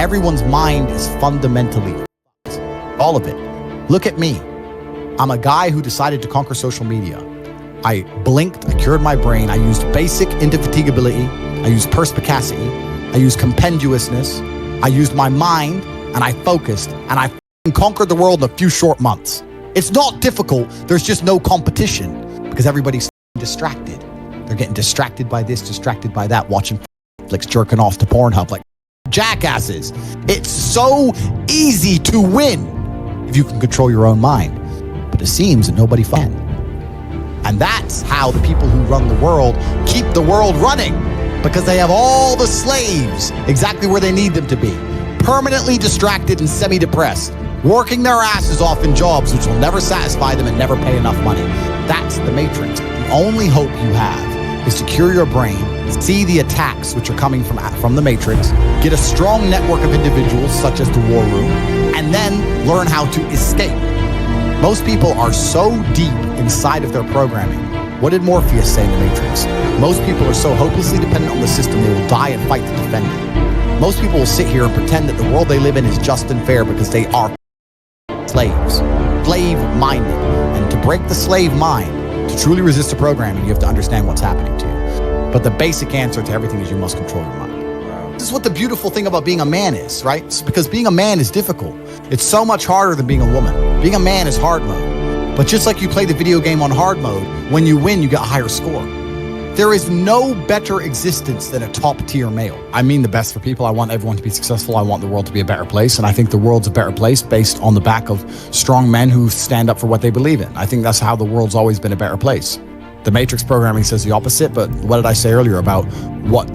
Everyone's mind is fundamentally fucked. All of it. Look at me. I'm a guy who decided to conquer social media. I blinked, I cured my brain, I used basic indefatigability, I used perspicacity, I used compendiousness, I used my mind, and I focused, and I conquered the world in a few short months. It's not difficult, there's just no competition, because everybody's distracted. They're getting distracted by this, distracted by that, watching Netflix, jerking off to Pornhub like jackasses. It's so easy to win if you can control your own mind. But it seems that nobody can. And that's how the people who run the world keep the world running, because they have all the slaves exactly where they need them to be, permanently distracted and semi-depressed, working their asses off in jobs which will never satisfy them and never pay enough money. That's the Matrix. The only hope you have is to cure your brain, see the attacks which are coming from the Matrix, get a strong network of individuals such as the War Room, and then learn how to escape. Most people are so deep inside of their programming. What did Morpheus say in the Matrix? Most people are so hopelessly dependent on the system they will die and fight to defend it. Most people will sit here and pretend that the world they live in is just and fair because they are slaves, slave-minded. And to break the slave mind, to truly resist the programming, you have to understand what's happening to you. But the basic answer to everything is you must control your mind. This is what the beautiful thing about being a man is, right? It's because being a man is difficult. It's so much harder than being a woman. Being a man is hard mode. But just like you play the video game on hard mode, when you win, you get a higher score. There is no better existence than a top-tier male. I mean the best for people. I want everyone to be successful. I want the world to be a better place. And I think the world's a better place based on the back of strong men who stand up for what they believe in. I think that's how the world's always been a better place. The Matrix programming says the opposite, but what did I say earlier about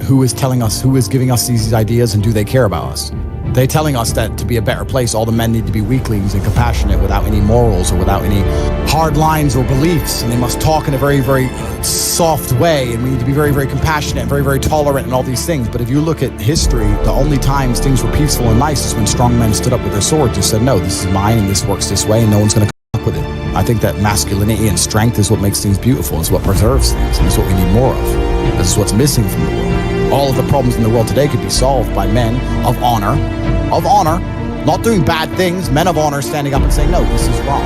who is telling us, who is giving us these ideas, and do they care about us? They're telling us that to be a better place, all the men need to be weaklings and compassionate without any morals or without any hard lines or beliefs, and they must talk in a very, very soft way, and we need to be very, very compassionate and very, very tolerant and all these things. But if you look at history, the only times things were peaceful and nice is when strong men stood up with their swords and said, no, this is mine and this works this way and no one's going to come up with it. I think that masculinity and strength is what makes things beautiful. It's what preserves things, and it's what we need more of. This is what's missing from the world. All of the problems in the world today could be solved by men of honor, not doing bad things, men of honor standing up and saying, no, this is wrong.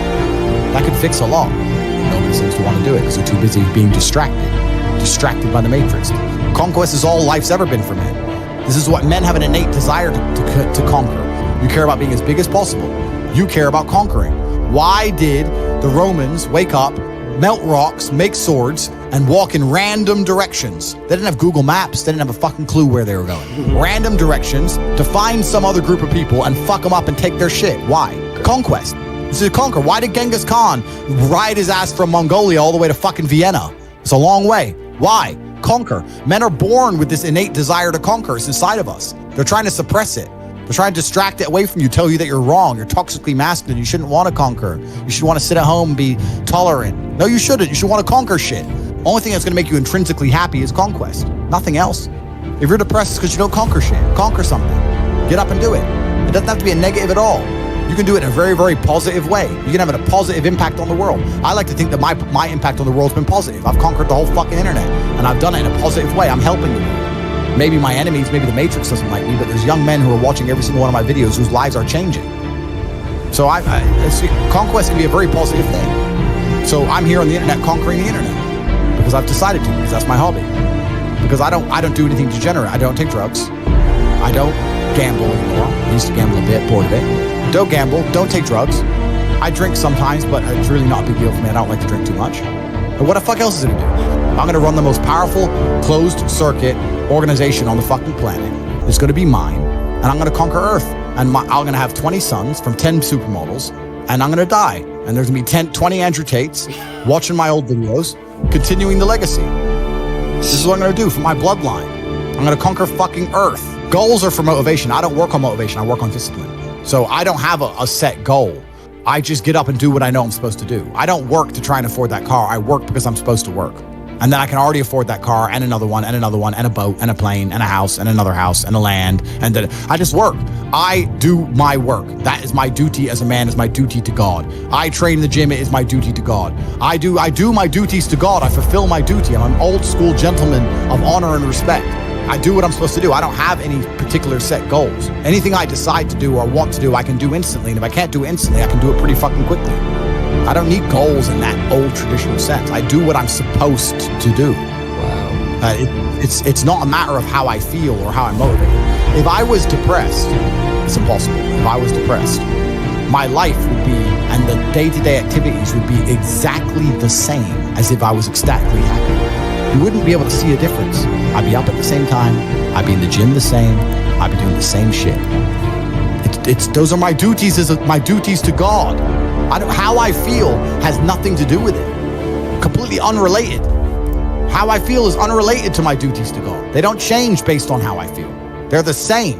That could fix a lot. Nobody seems to want to do it because they're too busy being distracted by the Matrix. Conquest is all life's ever been for men. This is what men have an innate desire to conquer. You care about being as big as possible. You care about conquering. Why did the Romans wake up, melt rocks, make swords, and walk in random directions? They didn't have Google Maps. They didn't have a fucking clue where they were going. Random directions to find some other group of people and fuck them up and take their shit. Why? Conquest. This is a conquer. Why did Genghis Khan ride his ass from Mongolia all the way to fucking Vienna? It's a long way. Why? Conquer. Men are born with this innate desire to conquer. It's inside of us. They're trying to suppress it. They're trying to distract it away from you, tell you that you're wrong, you're toxically masculine, you shouldn't want to conquer. You should want to sit at home and be tolerant. No, you shouldn't. You should want to conquer shit. Only thing that's going to make you intrinsically happy is conquest. Nothing else. If you're depressed, it's because you don't conquer shit. Conquer something. Get up and do it. It doesn't have to be a negative at all. You can do it in a very, very positive way. You can have a positive impact on the world. I like to think that my impact on the world's been positive. I've conquered the whole fucking internet, and I've done it in a positive way. I'm helping the world. Maybe my enemies, maybe the Matrix doesn't like me, but there's young men who are watching every single one of my videos whose lives are changing. So conquest can be a very positive thing. So I'm here on the internet conquering the internet because I've decided to, because that's my hobby. Because I don't do anything degenerate. I don't take drugs. I don't gamble anymore. I used to gamble a bit, bored of it. Don't gamble, don't take drugs. I drink sometimes, but it's really not a big deal for me. I don't like to drink too much. And what the fuck else is it to do? I'm gonna run the most powerful closed circuit organization on the fucking planet. It's gonna be mine, and I'm gonna conquer Earth. And I'm gonna have 20 sons from 10 supermodels, and I'm gonna die. And there's gonna be 20 Andrew Tates watching my old videos, continuing the legacy. This is what I'm gonna do for my bloodline. I'm gonna conquer fucking Earth. Goals are for motivation. I don't work on motivation, I work on discipline. So I don't have a set goal. I just get up and do what I know I'm supposed to do. I don't work to try and afford that car. I work because I'm supposed to work. And then I can already afford that car and another one and another one and a boat and a plane and a house and another house and a land. And then I just work. I do my work. That is my duty as a man, is my duty to God. I train in the gym, it is my duty to God. I do my duties to God. I fulfill my duty. I'm an old school gentleman of honor and respect. I do what I'm supposed to do. I don't have any particular set goals. Anything I decide to do or want to do, I can do instantly. And if I can't do it instantly, I can do it pretty fucking quickly. I don't need goals in that old traditional sense. I do what I'm supposed to do. Wow. It's not a matter of how I feel or how I'm motivated. If I was depressed, it's impossible. If I was depressed, my life would be, and the day-to-day activities would be exactly the same as if I was ecstatically happy. You wouldn't be able to see a difference. I'd be up at the same time. I'd be in the gym the same. I'd be doing the same shit. Those are my duties my duties to God. How I feel has nothing to do with it. Completely unrelated. How I feel is unrelated to my duties to God. They don't change based on how I feel. They're the same.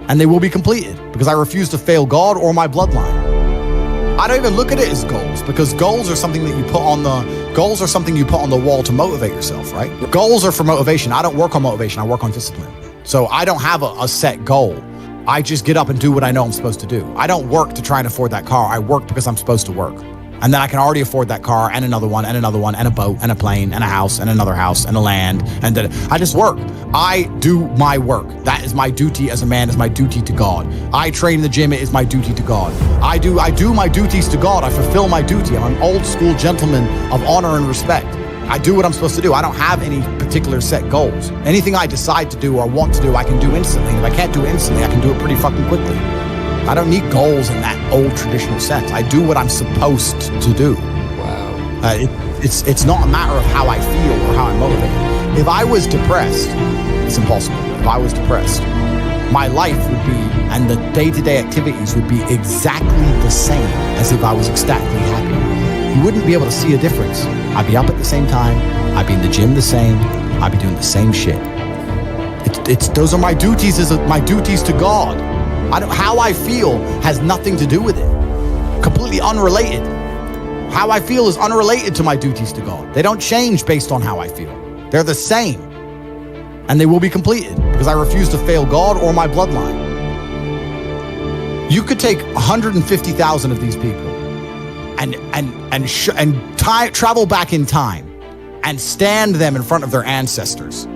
And they will be completed because I refuse to fail God or my bloodline. I don't even look at it as goals, because goals are something that you put on the wall to motivate yourself, right? Goals are for motivation. I don't work on motivation. I work on discipline. So I don't have a set goal. I just get up and do what I know I'm supposed to do. I don't work to try and afford that car. I work because I'm supposed to work. And then I can already afford that car and another one and another one and a boat and a plane and a house and another house and a land. And then I just work. I do my work. That is my duty as a man, is my duty to God. I train in the gym. It is my duty to God. I do my duties to God. I fulfill my duty. I'm an old school gentleman of honor and respect. I do what I'm supposed to do. I don't have any particular set goals. Anything I decide to do or want to do, I can do instantly. And if I can't do it instantly, I can do it pretty fucking quickly. I don't need goals in that old traditional sense. I do what I'm supposed to do. Wow. It's not a matter of how I feel or how I'm motivated. If I was depressed, it's impossible. If I was depressed, my life would be, and the day-to-day activities would be exactly the same as if I was ecstatically happy. You wouldn't be able to see a difference. I'd be up at the same time. I'd be in the gym the same. I'd be doing the same shit. Those are my duties my duties to God. How I feel has nothing to do with it. Completely unrelated. How I feel is unrelated to my duties to God. They don't change based on how I feel. They're the same. And they will be completed because I refuse to fail God or my bloodline. You could take 150,000 of these people and travel back in time and stand them in front of their ancestors.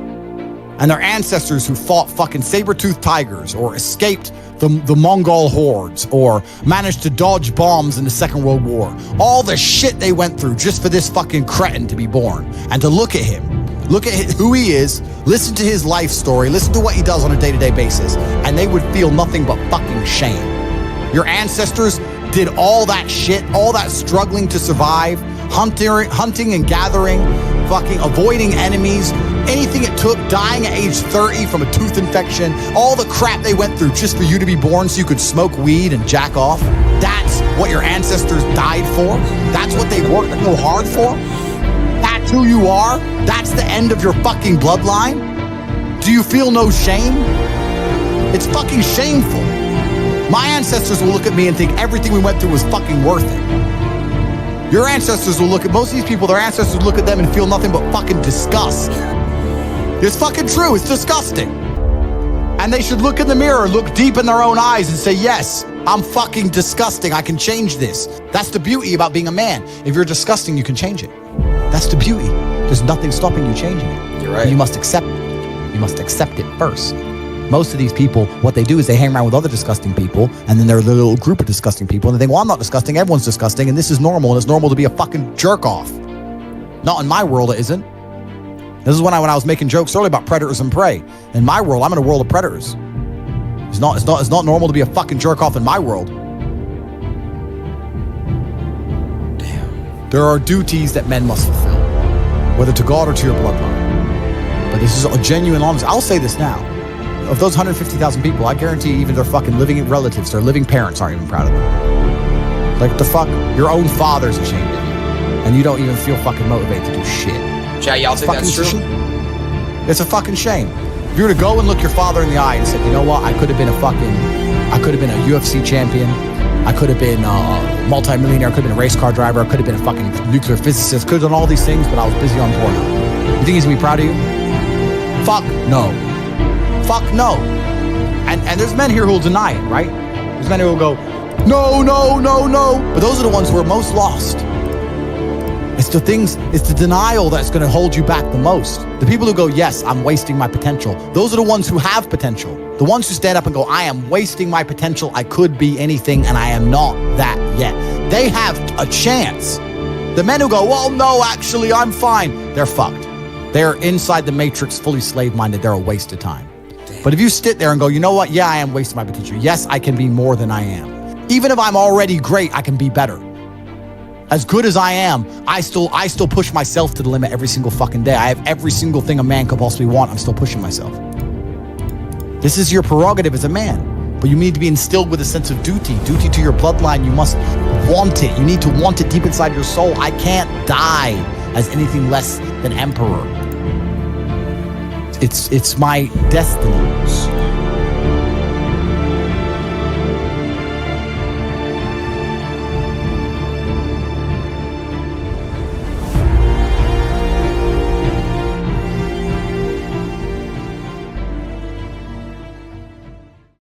And their ancestors who fought fucking saber-toothed tigers or escaped the Mongol hordes or managed to dodge bombs in the Second World War. All the shit they went through just for this fucking cretin to be born. And to look at him, look at who he is, listen to his life story, listen to what he does on a day-to-day basis, and they would feel nothing but fucking shame. Your ancestors did all that shit, all that struggling to survive, hunting and gathering, fucking avoiding enemies, anything it took, dying at age 30 from a tooth infection, all the crap they went through just for you to be born so you could smoke weed and jack off. That's what your ancestors died for. That's what they worked so hard for. That's who you are. That's the end of your fucking bloodline. Do you feel no shame? It's fucking shameful. My ancestors will look at me and think everything we went through was fucking worth it. Your ancestors will look at most of these people, their ancestors look at them and feel nothing but fucking disgust. It's fucking true. It's disgusting. And they should look in the mirror, look deep in their own eyes and say, yes, I'm fucking disgusting. I can change this. That's the beauty about being a man. If you're disgusting, you can change it. That's the beauty. There's nothing stopping you changing it. You're right. You must accept it. You must accept it first. Most of these people, what they do is they hang around with other disgusting people, and then they're a little group of disgusting people, and they think, well, I'm not disgusting, everyone's disgusting, and this is normal, and it's normal to be a fucking jerk off. Not in my world, it isn't. This is when I was making jokes earlier about predators and prey. In my world, I'm in a world of predators. It's not normal to be a fucking jerk off in my world. Damn. There are duties that men must fulfill, whether to God or to your bloodline. But this is a genuine honest. I'll say this now. Of those 150,000 people, I guarantee even their fucking living relatives, their living parents aren't even proud of them. Like, the fuck? Your own father's ashamed of you. And you don't even feel fucking motivated to do shit. Chat, y'all think that's true? It's a fucking shame. If you were to go and look your father in the eye and said, you know what, I could have been a UFC champion. I could have been a multi-millionaire. I could have been a race car driver. I could have been a fucking nuclear physicist. Could have done all these things, but I was busy on porno. You think he's gonna be proud of you? Fuck no. Fuck no. And there's men here who will deny it, right? There's men who will go, no, no, no, no. But those are the ones who are most lost. It's the denial that's going to hold you back the most. The people who go, yes, I'm wasting my potential. Those are the ones who have potential. The ones who stand up and go, I am wasting my potential. I could be anything and I am not that yet. They have a chance. The men who go, well, no, actually, I'm fine. They're fucked. They're inside the matrix, fully slave-minded. They're a waste of time. But if you sit there and go, you know what? Yeah, I am wasting my potential. Yes, I can be more than I am. Even if I'm already great, I can be better. As good as I am, I still push myself to the limit every single fucking day. I have every single thing a man could possibly want. I'm still pushing myself. This is your prerogative as a man, but you need to be instilled with a sense of duty to your bloodline. You must want it. You need to want it deep inside your soul. I can't die as anything less than emperor. It's my destiny.